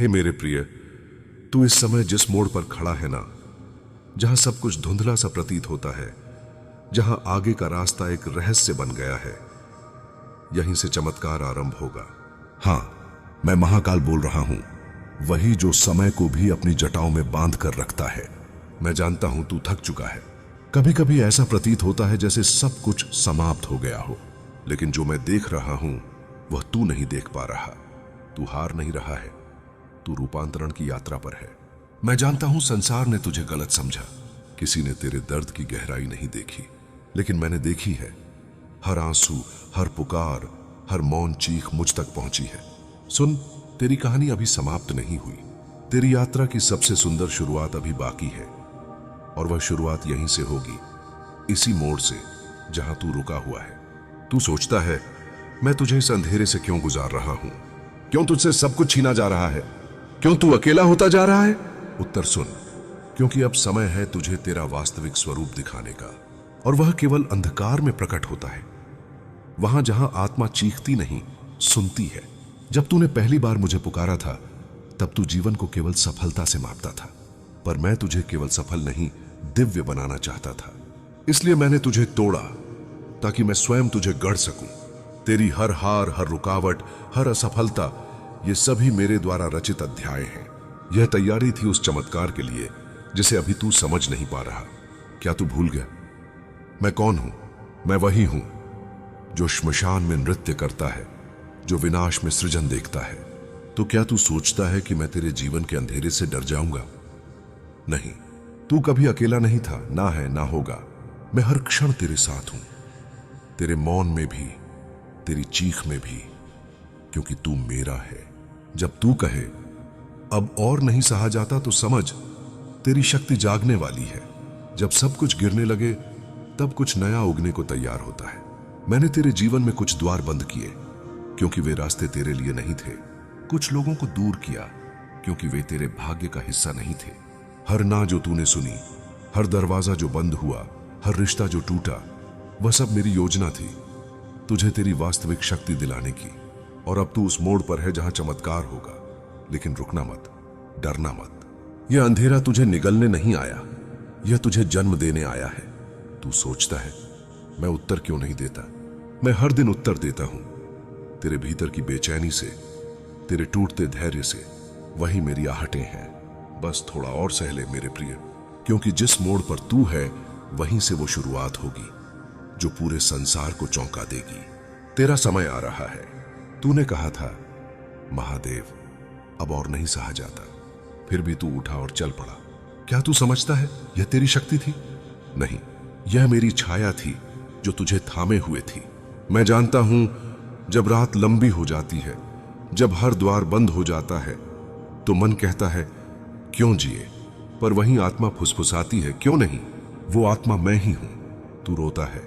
हे मेरे प्रिय, तू इस समय जिस मोड़ पर खड़ा है ना, जहां सब कुछ धुंधला सा प्रतीत होता है, जहां आगे का रास्ता एक रहस्य बन गया है, यहीं से चमत्कार आरंभ होगा। हां, मैं महाकाल बोल रहा हूं, वही जो समय को भी अपनी जटाओं में बांध कर रखता है। मैं जानता हूं तू थक चुका है। कभी कभी ऐसा प्रतीत होता है जैसे सब कुछ समाप्त हो गया हो, लेकिन जो मैं देख रहा हूं वह तू नहीं देख पा रहा। तू हार नहीं रहा है, तू रूपांतरण की यात्रा पर है। मैं जानता हूं संसार ने तुझे गलत समझा, किसी ने तेरे दर्द की गहराई नहीं देखी, लेकिन मैंने देखी है। हर आंसू, हर पुकार, हर मौन चीख मुझ तक पहुंची है। सुन, तेरी कहानी अभी समाप्त नहीं हुई। तेरी यात्रा की सबसे सुंदर शुरुआत अभी बाकी है, और वह शुरुआत यहीं से होगी, इसी मोड़ से जहां तू रुका हुआ है। तू सोचता है, मैं तुझे इस अंधेरे से क्यों गुजार रहा हूं? क्यों तुझसे सब कुछ छीना जा रहा है? क्यों तू अकेला होता जा रहा है? उत्तर सुन, क्योंकि अब समय है तुझे तेरा वास्तविक स्वरूप दिखाने का, और वह केवल अंधकार में प्रकट होता है, वहां जहां आत्मा चीखती नहीं, सुनती है। जब तूने पहली बार मुझे पुकारा था, तब तू जीवन को केवल सफलता से मापता था, पर मैं तुझे केवल सफल नहीं, दिव्य बनाना चाहता था। इसलिए मैंने तुझे तोड़ा, ताकि मैं स्वयं तुझे गढ़ सकूं। तेरी हर हार, हर रुकावट, हर असफलता, ये सभी मेरे द्वारा रचित अध्याय हैं। यह तैयारी थी उस चमत्कार के लिए जिसे अभी तू समझ नहीं पा रहा। क्या तू भूल गया मैं कौन हूं? मैं वही हूं जो श्मशान में नृत्य करता है, जो विनाश में सृजन देखता है। तो क्या तू सोचता है कि मैं तेरे जीवन के अंधेरे से डर जाऊंगा? नहीं, तू कभी अकेला नहीं था, ना है, ना होगा। मैं हर क्षण तेरे साथ हूं, तेरे मौन में भी, तेरी चीख में भी, क्योंकि तू मेरा है। जब तू कहे अब और नहीं सहा जाता, तो समझ तेरी शक्ति जागने वाली है। जब सब कुछ गिरने लगे, तब कुछ नया उगने को तैयार होता है। मैंने तेरे जीवन में कुछ द्वार बंद किए, क्योंकि वे रास्ते तेरे लिए नहीं थे। कुछ लोगों को दूर किया, क्योंकि वे तेरे भाग्य का हिस्सा नहीं थे। हर ना जो तूने सुनी, हर दरवाजा जो बंद हुआ, हर रिश्ता जो टूटा, वह सब मेरी योजना थी, तुझे तेरी वास्तविक शक्ति दिलाने की। और अब तू उस मोड़ पर है जहां चमत्कार होगा। लेकिन रुकना मत, डरना मत। यह अंधेरा तुझे निगलने नहीं आया, यह तुझे जन्म देने आया है। तू सोचता है, मैं उत्तर क्यों नहीं देता? मैं हर दिन उत्तर देता हूं, तेरे भीतर की बेचैनी से, तेरे टूटते धैर्य से। वही मेरी आहटें हैं। बस थोड़ा और सह ले मेरे प्रिय, क्योंकि जिस मोड़ पर तू है, वहीं से वो शुरुआत होगी जो पूरे संसार को चौंका देगी। तेरा समय आ रहा है। तूने कहा था, महादेव अब और नहीं सहा जाता, फिर भी तू उठा और चल पड़ा। क्या तू समझता है यह तेरी शक्ति थी? नहीं, यह मेरी छाया थी जो तुझे थामे हुए थी। मैं जानता हूं, जब रात लंबी हो जाती है, जब हर द्वार बंद हो जाता है, तो मन कहता है क्यों जिए, पर वहीं आत्मा फुसफुसाती है, क्यों नहीं, वो आत्मा मैं ही हूं। तू रोता है,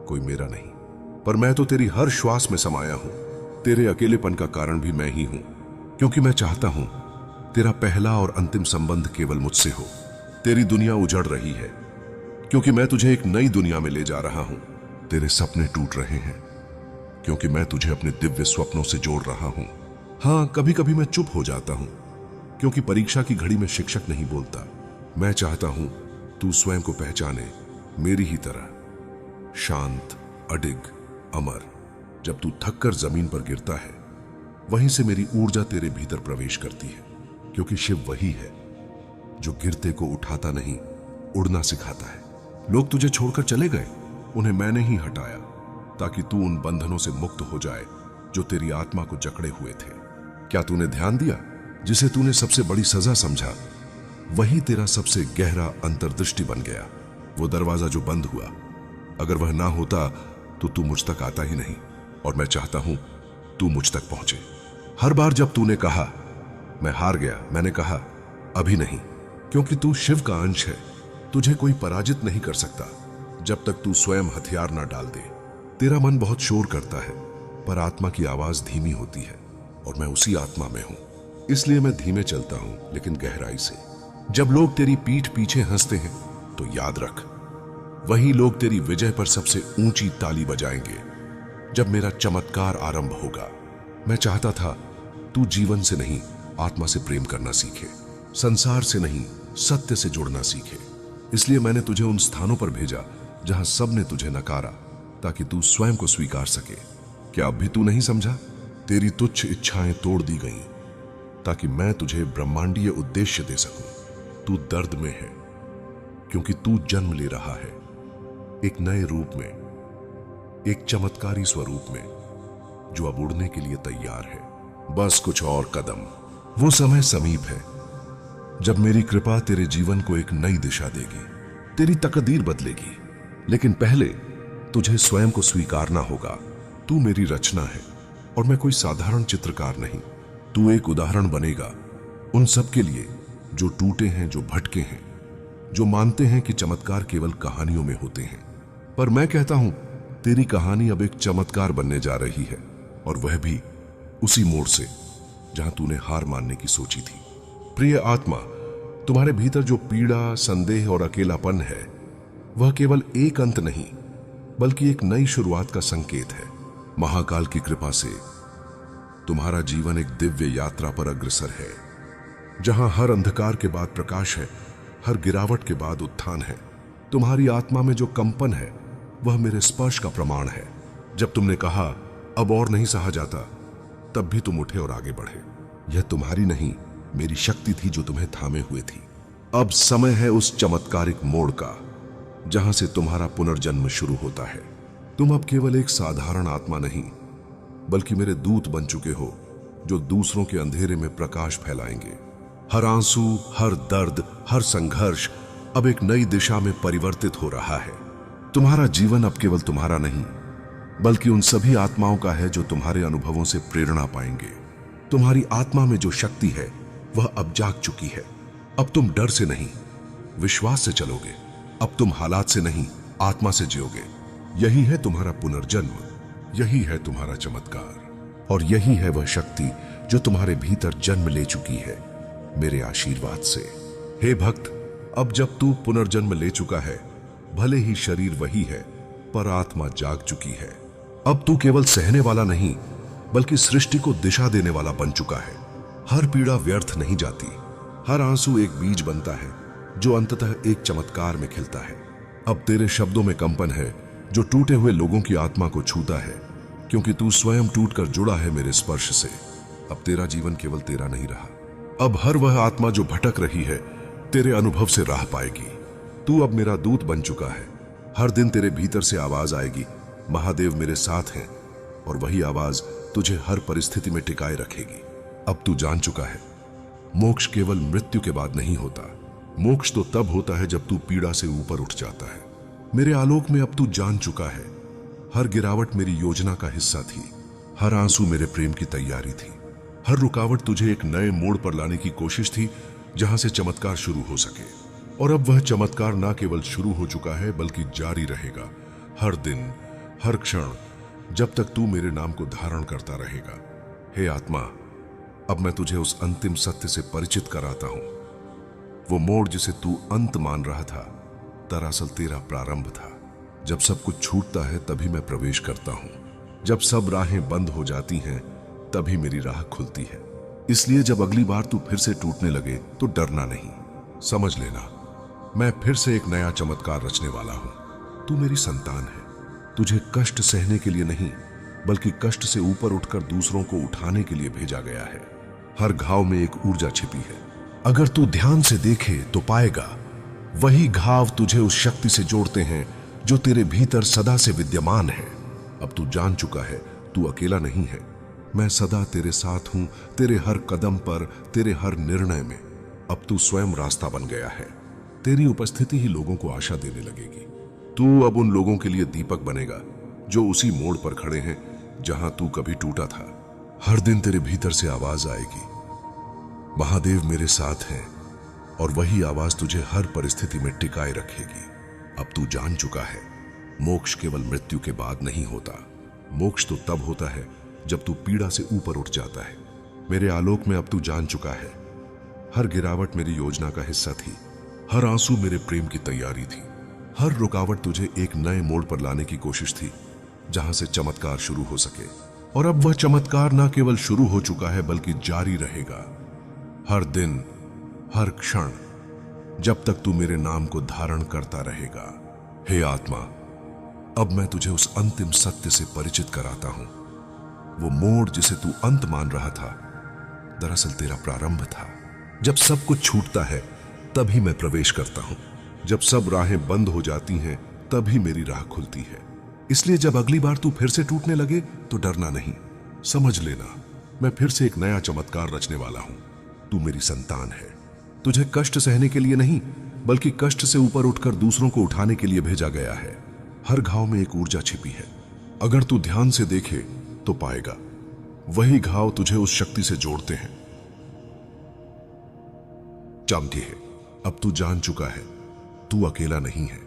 कोई मेरा नहीं, पर मैं तो तेरी हर श्वास में समाया हूं। तेरे अकेलेपन का कारण भी मैं ही हूं, क्योंकि मैं चाहता हूं तेरा पहला और अंतिम संबंध केवल मुझसे हो। तेरी दुनिया उजड़ रही है, क्योंकि मैं तुझे एक नई दुनिया में ले जा रहा हूं। तेरे सपने टूट रहे हैं, क्योंकि मैं तुझे अपने दिव्य स्वप्नों से जोड़ रहा हूं। हां, कभी कभी मैं चुप हो जाता हूं, क्योंकि परीक्षा की घड़ी में शिक्षक नहीं बोलता। मैं चाहता हूं तू स्वयं को पहचाने, मेरी ही तरह, शांत, अडिग, अमर। जब तू थककर जमीन पर गिरता है, वहीं से मेरी ऊर्जा तेरे भीतर प्रवेश करती है, क्योंकि शिव वही है जो गिरते को उठाता नहीं, उड़ना सिखाता है। लोग तुझे छोड़कर चले गए, उन्हें मैंने ही हटाया, ताकि तू उन बंधनों से मुक्त हो जाए जो तेरी आत्मा को जकड़े हुए थे। क्या तूने ध्यान दिया? जिसे तूने सबसे बड़ी सजा समझा, वही तेरा सबसे गहरा अंतर्दृष्टि बन गया। वो दरवाजा जो बंद हुआ, अगर वह ना होता तो तू मुझ तक आता ही नहीं, और मैं चाहता हूं तू मुझ तक पहुंचे। हर बार जब तूने कहा मैं हार गया, मैंने कहा अभी नहीं, क्योंकि तू शिव का अंश है। तुझे कोई पराजित नहीं कर सकता जब तक तू स्वयं हथियार ना डाल दे। तेरा मन बहुत शोर करता है, पर आत्मा की आवाज धीमी होती है, और मैं उसी आत्मा में हूं। इसलिए मैं धीमे चलता हूं, लेकिन गहराई से। जब लोग तेरी पीठ पीछे हंसते हैं, तो याद रख, वही लोग तेरी विजय पर सबसे ऊंची ताली बजाएंगे जब मेरा चमत्कार आरंभ होगा। मैं चाहता था तू जीवन से नहीं, आत्मा से प्रेम करना सीखे, संसार से नहीं सत्य से जुड़ना सीखे। इसलिए मैंने तुझे उन स्थानों पर भेजा जहां सब ने तुझे नकारा, ताकि तू स्वयं को स्वीकार सके। क्या अब भी तू नहीं समझा? तेरी तुच्छ इच्छाएं तोड़ दी गईं, ताकि मैं तुझे ब्रह्मांडीय उद्देश्य दे सकूं। तू दर्द में है क्योंकि तू जन्म ले रहा है एक नए रूप में, एक चमत्कारी स्वरूप में, जो अब उड़ने के लिए तैयार है। बस कुछ और कदम। वो समय समीप है जब मेरी कृपा तेरे जीवन को एक नई दिशा देगी, तेरी तकदीर बदलेगी। लेकिन पहले तुझे स्वयं को स्वीकारना होगा। तू मेरी रचना है और मैं कोई साधारण चित्रकार नहीं। तू एक उदाहरण बनेगा उन सब के लिए जो टूटे हैं, जो भटके हैं, जो मानते हैं कि चमत्कार केवल कहानियों में होते हैं। पर मैं कहता हूं, तेरी कहानी अब एक चमत्कार बनने जा रही है, और वह भी उसी मोड़ से जहां तूने हार मानने की सोची थी। प्रिय आत्मा, तुम्हारे भीतर जो पीड़ा, संदेह और अकेलापन है, वह केवल एक अंत नहीं बल्कि एक नई शुरुआत का संकेत है। महाकाल की कृपा से तुम्हारा जीवन एक दिव्य यात्रा पर अग्रसर है, जहां हर अंधकार के बाद प्रकाश है, हर गिरावट के बाद उत्थान है। तुम्हारी आत्मा में जो कंपन है वह मेरे स्पर्श का प्रमाण है। जब तुमने कहा अब और नहीं सहा जाता, तब भी तुम उठे और आगे बढ़े। यह तुम्हारी नहीं, मेरी शक्ति थी जो तुम्हें थामे हुए थी। अब समय है उस चमत्कारिक मोड़ का जहां से तुम्हारा पुनर्जन्म शुरू होता है। तुम अब केवल एक साधारण आत्मा नहीं, बल्कि मेरे दूत बन चुके हो, जो दूसरों के अंधेरे में प्रकाश फैलाएंगे। हर आंसू, हर दर्द, हर संघर्ष अब एक नई दिशा में परिवर्तित हो रहा है। तुम्हारा जीवन अब केवल तुम्हारा नहीं, बल्कि उन सभी आत्माओं का है जो तुम्हारे अनुभवों से प्रेरणा पाएंगे। तुम्हारी आत्मा में जो शक्ति है वह अब जाग चुकी है। अब तुम डर से नहीं, विश्वास से चलोगे। अब तुम हालात से नहीं, आत्मा से जियोगे। यही है तुम्हारा पुनर्जन्म, यही है तुम्हारा चमत्कार, और यही है वह शक्ति जो तुम्हारे भीतर जन्म ले चुकी है मेरे आशीर्वाद से। हे भक्त, अब जब तू पुनर्जन्म ले चुका है, भले ही शरीर वही है, पर आत्मा जाग चुकी है। अब तू केवल सहने वाला नहीं, बल्कि सृष्टि को दिशा देने वाला बन चुका है। हर पीड़ा व्यर्थ नहीं जाती, हर आंसू एक बीज बनता है जो अंततः एक चमत्कार में खिलता है। अब तेरे शब्दों में कंपन है जो टूटे हुए लोगों की आत्मा को छूता है, क्योंकि तू स्वयं टूटकर जुड़ा है मेरे स्पर्श से। अब तेरा जीवन केवल तेरा नहीं रहा। अब हर वह आत्मा जो भटक रही है तेरे अनुभव से राह पाएगी। तू अब मेरा दूत बन चुका है। हर दिन तेरे भीतर से आवाज आएगी, महादेव मेरे साथ हैं, और वही आवाज तुझे हर परिस्थिति में टिकाए रखेगी। अब तू जान चुका है, मोक्ष केवल मृत्यु के बाद नहीं होता। मोक्ष तो तब होता है जब तू पीड़ा से ऊपर उठ जाता है। मेरे आलोक में अब तू जान चुका है, हर गिरावट मेरी योजना का हिस्सा थी, हर आंसू मेरे प्रेम की तैयारी थी, हर रुकावट तुझे एक नए मोड़ पर लाने की कोशिश थी जहां से चमत्कार शुरू हो सके। और अब वह चमत्कार ना केवल शुरू हो चुका है, बल्कि जारी रहेगा, हर दिन, हर क्षण, जब तक तू मेरे नाम को धारण करता रहेगा। हे आत्मा, अब मैं तुझे उस अंतिम सत्य से परिचित कराता हूं। वो मोड़ जिसे तू अंत मान रहा था, दरअसल तेरा प्रारंभ था। जब सब कुछ छूटता है तभी मैं प्रवेश करता हूं। जब सब राहें बंद हो जाती हैं तभी मेरी राह खुलती है। इसलिए जब अगली बार तू फिर से टूटने लगे तो डरना नहीं। समझ लेना, मैं फिर से एक नया चमत्कार रचने वाला हूं। तू मेरी संतान है। तुझे कष्ट सहने के लिए नहीं, बल्कि कष्ट से ऊपर उठकर दूसरों को उठाने के लिए भेजा गया है। हर घाव में एक ऊर्जा छिपी है। अगर तू ध्यान से देखे तो पाएगा, वही घाव तुझे उस शक्ति से जोड़ते हैं जो तेरे भीतर सदा से विद्यमान है। अब तू जान चुका है, तू अकेला नहीं है। मैं सदा तेरे साथ हूं, तेरे हर कदम पर, तेरे हर निर्णय में। अब तू स्वयं रास्ता बन गया है। तेरी उपस्थिति ही लोगों को आशा देने लगेगी। तू अब उन लोगों के लिए दीपक बनेगा जो उसी मोड़ पर खड़े हैं जहां तू कभी टूटा था। हर दिन तेरे भीतर से आवाज आएगी, महादेव मेरे साथ हैं, और वही आवाज तुझे हर परिस्थिति में टिकाए रखेगी। अब तू जान चुका है, मोक्ष केवल मृत्यु के बाद नहीं होता। मोक्ष तो तब होता है जब तू पीड़ा से ऊपर उठ जाता है। मेरे आलोक में अब तू जान चुका है, हर गिरावट मेरी योजना का हिस्सा थी, हर आंसू मेरे प्रेम की तैयारी थी, हर रुकावट तुझे एक नए मोड़ पर लाने की कोशिश थी जहां से चमत्कार शुरू हो सके। और अब वह चमत्कार ना केवल शुरू हो चुका है, बल्कि जारी रहेगा। हर दिन, हर क्षण, जब तक तू मेरे नाम को धारण करता रहेगा। हे आत्मा, अब मैं तुझे उस अंतिम सत्य से परिचित कराता हूं। वो मोड़ जिसे तू अंत मान रहा था, दरअसल तेरा प्रारंभ था। जब सब कुछ छूटता है तभी मैं प्रवेश करता हूं। जब सब राहें बंद हो जाती हैं तभी मेरी राह खुलती है। इसलिए जब अगली बार तू फिर से टूटने लगे तो डरना नहीं। समझ लेना, मैं फिर से एक नया चमत्कार रचने वाला हूं। तू मेरी संतान है। तुझे कष्ट सहने के लिए नहीं, बल्कि कष्ट से ऊपर उठकर दूसरों को उठाने के लिए भेजा गया है। हर घाव में एक ऊर्जा छिपी है। अगर तू ध्यान से देखे तो पाएगा, वही घाव तुझे उस शक्ति से जोड़ते हैं। चामठी है, अब तू जान चुका है, तू अकेला नहीं है।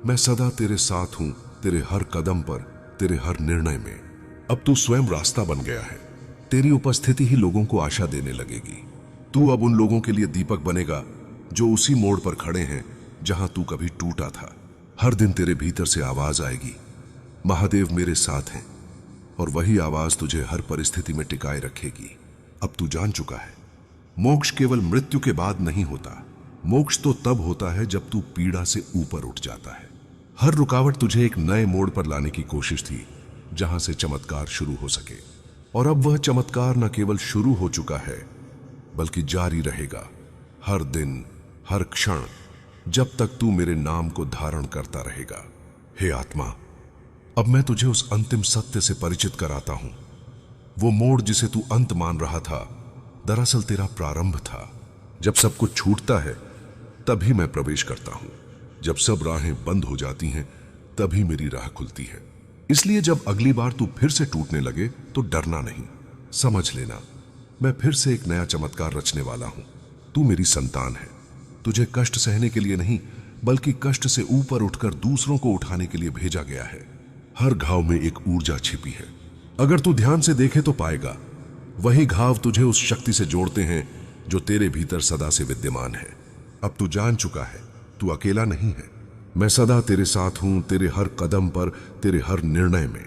मैं सदा तेरे साथ हूं, तेरे हर कदम पर, तेरे हर निर्णय में। अब तू स्वयं रास्ता बन गया है। तेरी उपस्थिति ही लोगों को आशा देने लगेगी। तू अब उन लोगों के लिए दीपक बनेगा जो उसी मोड़ पर खड़े हैं जहां तू कभी टूटा था। हर दिन तेरे भीतर से आवाज आएगी, महादेव मेरे साथ हैं, और वही आवाज तुझे हर परिस्थिति में टिकाए रखेगी। अब तू जान चुका है, मोक्ष केवल मृत्यु के बाद नहीं होता। मोक्ष तो तब होता है जब तू पीड़ा से ऊपर उठ जाता है। हर रुकावट तुझे एक नए मोड़ पर लाने की कोशिश थी, जहां से चमत्कार शुरू हो सके। और अब वह चमत्कार न केवल शुरू हो चुका है, बल्कि जारी रहेगा, हर दिन, हर क्षण, जब तक तू मेरे नाम को धारण करता रहेगा। हे आत्मा, अब मैं तुझे उस अंतिम सत्य से परिचित कराता हूं। वो मोड़ जिसे तू अंत मान रहा था, दरअसल तेरा प्रारंभ था। जब सब कुछ छूटता है तभी मैं प्रवेश करता हूं। जब सब राहें बंद हो जाती हैं तभी मेरी राह खुलती है। इसलिए जब अगली बार तू फिर से टूटने लगे तो डरना नहीं। समझ लेना, मैं फिर से एक नया चमत्कार रचने वाला हूं। तू मेरी संतान है। तुझे कष्ट सहने के लिए नहीं, बल्कि कष्ट से ऊपर उठकर दूसरों को उठाने के लिए भेजा गया है। हर घाव में एक ऊर्जा छिपी है। अगर तू ध्यान से देखे तो पाएगा, वही घाव तुझे उस शक्ति से जोड़ते हैं जो तेरे भीतर सदा से विद्यमान है। अब तू जान चुका है, तू अकेला नहीं है। मैं सदा तेरे साथ हूं, तेरे हर कदम पर, तेरे हर निर्णय में।